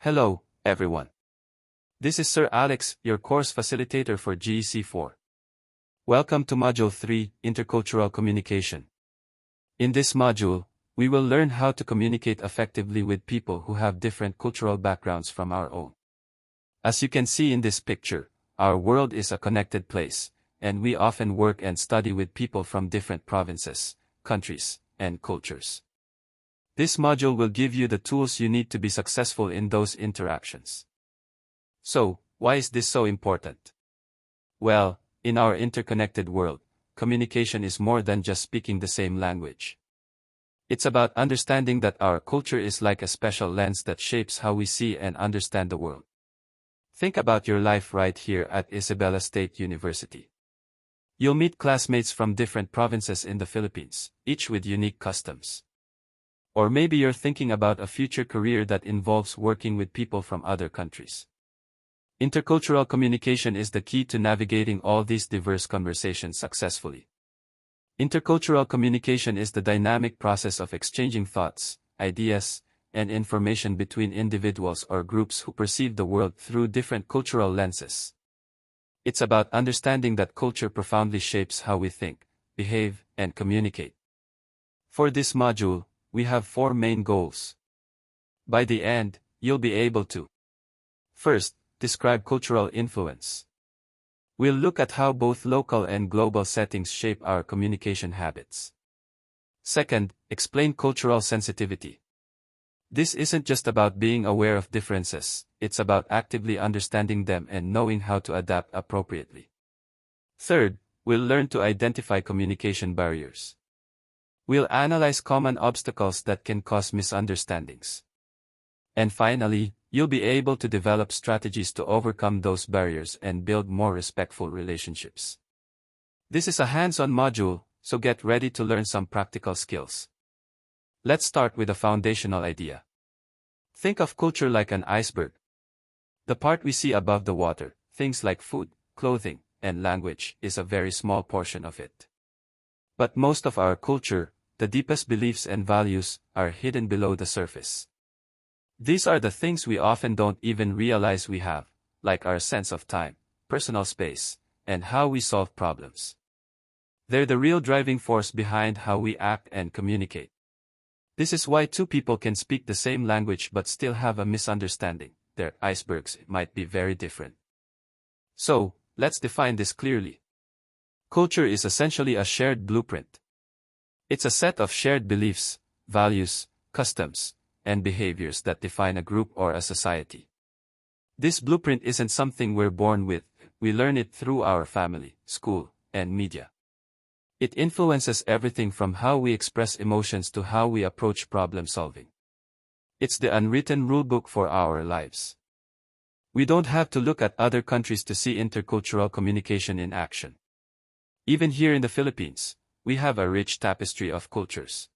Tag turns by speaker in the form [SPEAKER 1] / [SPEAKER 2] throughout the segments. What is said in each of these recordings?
[SPEAKER 1] Hello, everyone. This is Sir Alex, your course facilitator for GEC4. Welcome to Module 3, Intercultural Communication. In this module, we will learn how to communicate effectively with people who have different cultural backgrounds from our own. As you can see in this picture, our world is a connected place, and we often work and study with people from different provinces, countries, and cultures. This module will give you the tools you need to be successful in those interactions. So, why is this so important? Well, in our interconnected world, communication is more than just speaking the same language. It's about understanding that our culture is like a special lens that shapes how we see and understand the world. Think about your life right here at Isabela State University. You'll meet classmates from different provinces in the Philippines, each with unique customs. Or maybe you're thinking about a future career that involves working with people from other countries. Intercultural communication is the key to navigating all these diverse conversations successfully. Intercultural communication is the dynamic process of exchanging thoughts, ideas, and information between individuals or groups who perceive the world through different cultural lenses. It's about understanding that culture profoundly shapes how we think, behave, and communicate. For this module, we have 4 main goals. By the end, you'll be able to: first, describe cultural influence. We'll look at how both local and global settings shape our communication habits. Second, explain cultural sensitivity. This isn't just about being aware of differences, it's about actively understanding them and knowing how to adapt appropriately. Third, we'll learn to identify communication barriers. We'll analyze common obstacles that can cause misunderstandings. And finally, you'll be able to develop strategies to overcome those barriers and build more respectful relationships. This is a hands-on module, so get ready to learn some practical skills. Let's start with a foundational idea. Think of culture like an iceberg. The part we see above the water, things like food, clothing, and language, is a very small portion of it. But most of our culture, the deepest beliefs and values, are hidden below the surface. These are the things we often don't even realize we have, like our sense of time, personal space, and how we solve problems. They're the real driving force behind how we act and communicate. This is why 2 people can speak the same language but still have a misunderstanding. Their icebergs might be very different. So, let's define this clearly. Culture is essentially a shared blueprint. It's a set of shared beliefs, values, customs, and behaviors that define a group or a society. This blueprint isn't something we're born with, we learn it through our family, school, and media. It influences everything from how we express emotions to how we approach problem solving. It's the unwritten rulebook for our lives. We don't have to look at other countries to see intercultural communication in action. Even here in the Philippines, we have a rich tapestry of cultures.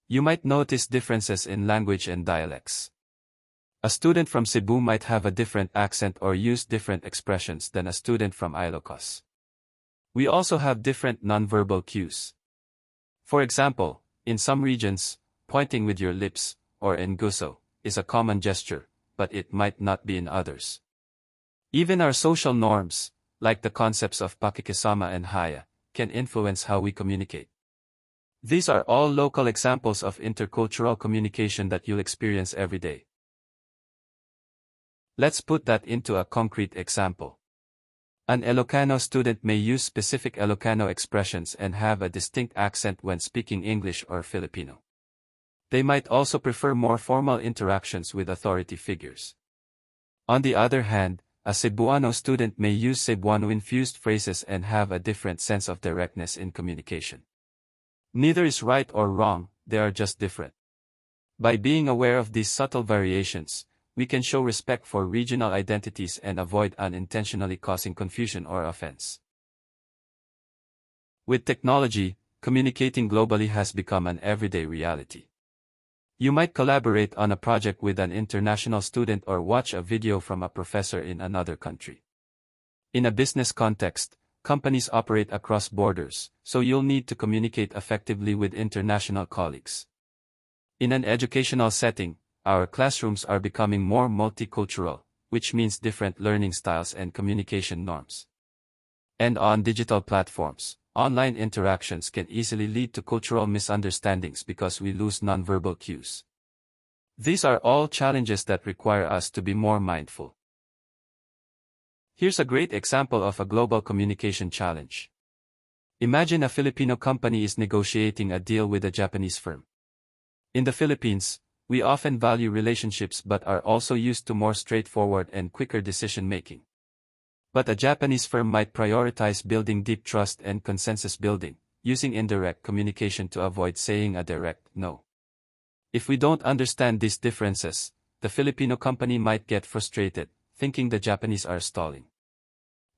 [SPEAKER 1] You might notice differences in language and dialects. A student from Cebu might have a different accent or use different expressions than a student from Ilocos. We also have different nonverbal cues. For example, in some regions, pointing with your lips, or enguso, is a common gesture, but it might not be in others. Even our social norms, like the concepts of pakikisama and haya, can influence how we communicate. These are all local examples of intercultural communication that you'll experience every day. Let's put that into a concrete example. An Ilocano student may use specific Ilocano expressions and have a distinct accent when speaking English or Filipino. They might also prefer more formal interactions with authority figures. On the other hand, a Cebuano student may use Cebuano-infused phrases and have a different sense of directness in communication. Neither is right or wrong, they are just different. By being aware of these subtle variations, we can show respect for regional identities and avoid unintentionally causing confusion or offense. With technology, communicating globally has become an everyday reality. You might collaborate on a project with an international student or watch a video from a professor in another country. In a business context, companies operate across borders, so you'll need to communicate effectively with international colleagues. In an educational setting, our classrooms are becoming more multicultural, which means different learning styles and communication norms. And on digital platforms, online interactions can easily lead to cultural misunderstandings because we lose nonverbal cues. These are all challenges that require us to be more mindful. Here's a great example of a global communication challenge. Imagine a Filipino company is negotiating a deal with a Japanese firm. In the Philippines, we often value relationships but are also used to more straightforward and quicker decision-making. But a Japanese firm might prioritize building deep trust and consensus building, using indirect communication to avoid saying a direct no. If we don't understand these differences, the Filipino company might get frustrated, thinking the Japanese are stalling.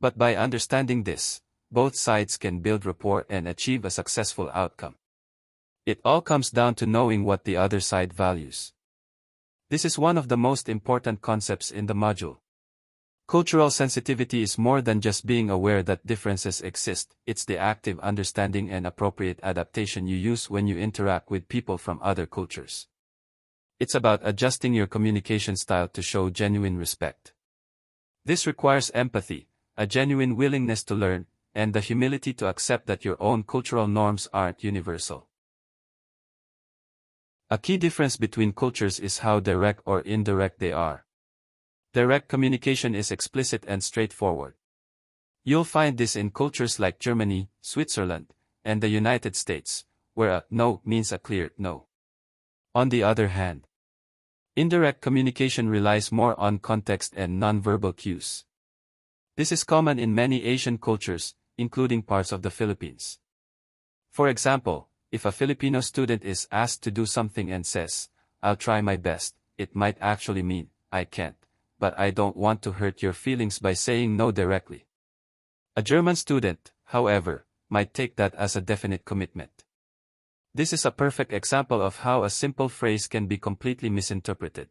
[SPEAKER 1] But by understanding this, both sides can build rapport and achieve a successful outcome. It all comes down to knowing what the other side values. This is one of the most important concepts in the module. Cultural sensitivity is more than just being aware that differences exist, it's the active understanding and appropriate adaptation you use when you interact with people from other cultures. It's about adjusting your communication style to show genuine respect. This requires empathy, a genuine willingness to learn, and the humility to accept that your own cultural norms aren't universal. A key difference between cultures is how direct or indirect they are. Direct communication is explicit and straightforward. You'll find this in cultures like Germany, Switzerland, and the United States, where a no means a clear no. On the other hand, indirect communication relies more on context and nonverbal cues. This is common in many Asian cultures, including parts of the Philippines. For example, if a Filipino student is asked to do something and says, "I'll try my best," it might actually mean, "I can't, but I don't want to hurt your feelings by saying no directly." A German student, however, might take that as a definite commitment. This is a perfect example of how a simple phrase can be completely misinterpreted.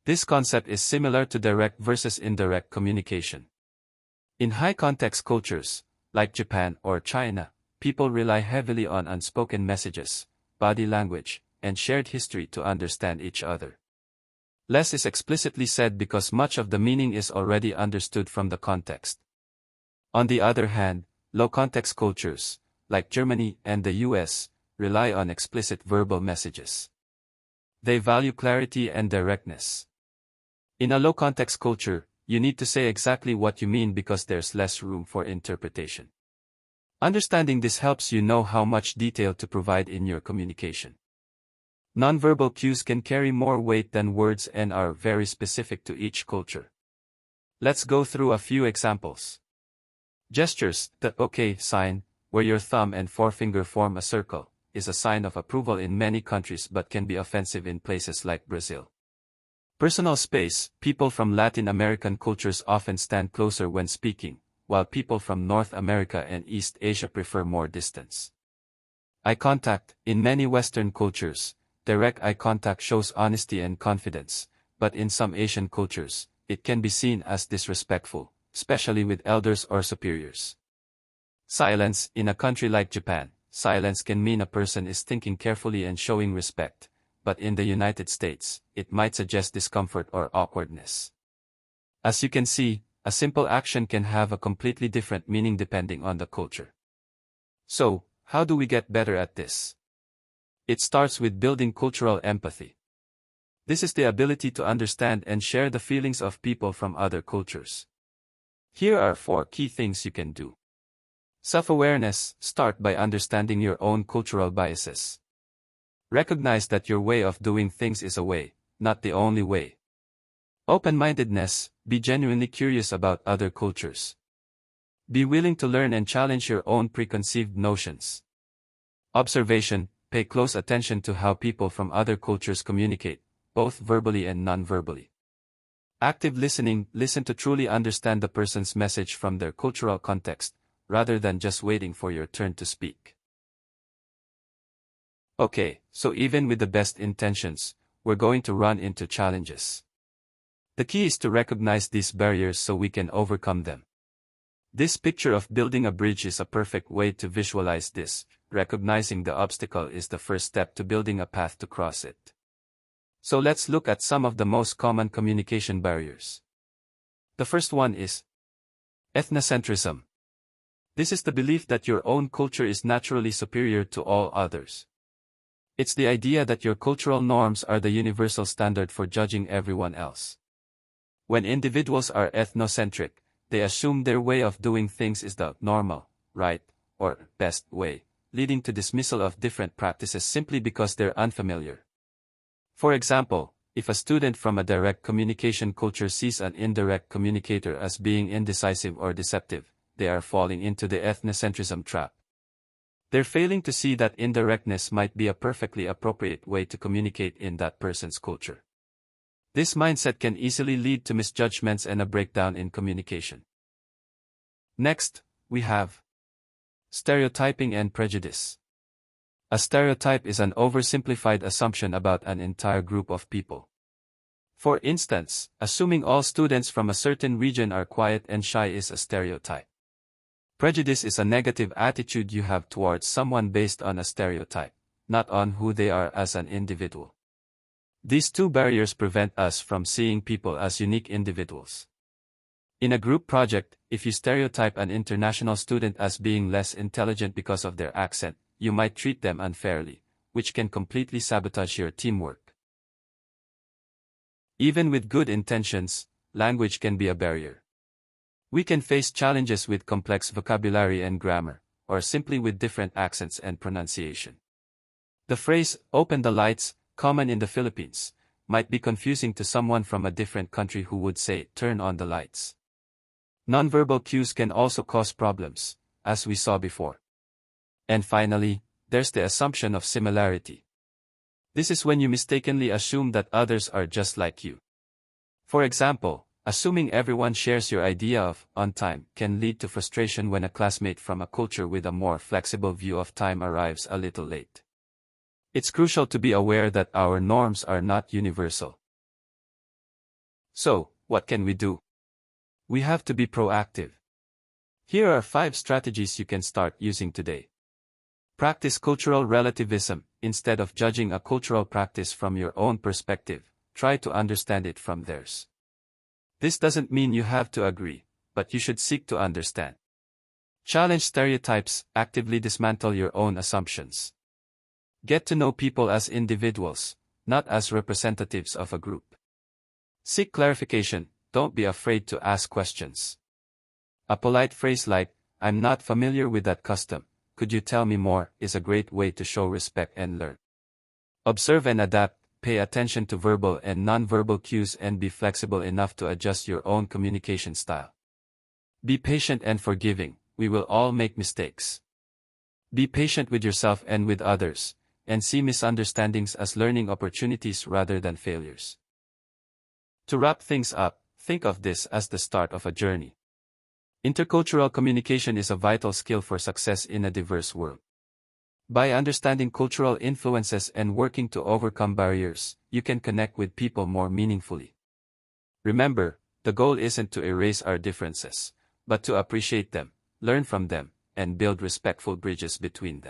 [SPEAKER 1] This concept is similar to direct versus indirect communication. In high-context cultures, like Japan or China, people rely heavily on unspoken messages, body language, and shared history to understand each other. Less is explicitly said because much of the meaning is already understood from the context. On the other hand, low-context cultures, like Germany and the US, rely on explicit verbal messages. They value clarity and directness. In a low-context culture, you need to say exactly what you mean because there's less room for interpretation. Understanding this helps you know how much detail to provide in your communication. Nonverbal cues can carry more weight than words and are very specific to each culture. Let's go through a few examples. Gestures. The OK sign, where your thumb and forefinger form a circle, is a sign of approval in many countries but can be offensive in places like Brazil. Personal space. People from Latin American cultures often stand closer when speaking, while people from North America and East Asia prefer more distance. Eye contact. In many Western cultures, direct eye contact shows honesty and confidence, but in some Asian cultures, it can be seen as disrespectful, especially with elders or superiors. Silence. In a country like Japan, silence can mean a person is thinking carefully and showing respect, but in the United States, it might suggest discomfort or awkwardness. As you can see, a simple action can have a completely different meaning depending on the culture. So, how do we get better at this? It starts with building cultural empathy. This is the ability to understand and share the feelings of people from other cultures. Here are 4 key things you can do. Self-awareness. Start by understanding your own cultural biases. Recognize that your way of doing things is a way, not the only way. Open-mindedness. Be genuinely curious about other cultures. Be willing to learn and challenge your own preconceived notions. Observation. Pay close attention to how people from other cultures communicate, both verbally and non-verbally. Active listening. Listen to truly understand the person's message from their cultural context, rather than just waiting for your turn to speak. Okay, so even with the best intentions, we're going to run into challenges. The key is to recognize these barriers so we can overcome them. This picture of building a bridge is a perfect way to visualize this. Recognizing the obstacle is the first step to building a path to cross it. So let's look at some of the most common communication barriers. The first one is ethnocentrism. This is the belief that your own culture is naturally superior to all others. It's the idea that your cultural norms are the universal standard for judging everyone else. When individuals are ethnocentric, they assume their way of doing things is the normal, right, or best way, leading to dismissal of different practices simply because they're unfamiliar. For example, if a student from a direct communication culture sees an indirect communicator as being indecisive or deceptive, they are falling into the ethnocentrism trap. They're failing to see that indirectness might be a perfectly appropriate way to communicate in that person's culture. This mindset can easily lead to misjudgments and a breakdown in communication. Next, we have stereotyping and prejudice. A stereotype is an oversimplified assumption about an entire group of people. For instance, assuming all students from a certain region are quiet and shy is a stereotype. Prejudice is a negative attitude you have towards someone based on a stereotype, not on who they are as an individual. These two barriers prevent us from seeing people as unique individuals. In a group project, if you stereotype an international student as being less intelligent because of their accent, you might treat them unfairly, which can completely sabotage your teamwork. Even with good intentions, language can be a barrier. We can face challenges with complex vocabulary and grammar, or simply with different accents and pronunciation. The phrase, "open the lights," common in the Philippines, might be confusing to someone from a different country who would say, "turn on the lights." Nonverbal cues can also cause problems, as we saw before. And finally, there's the assumption of similarity. This is when you mistakenly assume that others are just like you. For example, assuming everyone shares your idea of on time can lead to frustration when a classmate from a culture with a more flexible view of time arrives a little late. It's crucial to be aware that our norms are not universal. So, what can we do? We have to be proactive. Here are 5 strategies you can start using today. Practice cultural relativism. Instead of judging a cultural practice from your own perspective, try to understand it from theirs. This doesn't mean you have to agree, but you should seek to understand. Challenge stereotypes. Actively dismantle your own assumptions. Get to know people as individuals, not as representatives of a group. Seek clarification. Don't be afraid to ask questions. A polite phrase like, "I'm not familiar with that custom, could you tell me more?" is a great way to show respect and learn. Observe and adapt. Pay attention to verbal and nonverbal cues and be flexible enough to adjust your own communication style. Be patient and forgiving. We will all make mistakes. Be patient with yourself and with others, and see misunderstandings as learning opportunities rather than failures. To wrap things up, think of this as the start of a journey. Intercultural communication is a vital skill for success in a diverse world. By understanding cultural influences and working to overcome barriers, you can connect with people more meaningfully. Remember, the goal isn't to erase our differences, but to appreciate them, learn from them, and build respectful bridges between them.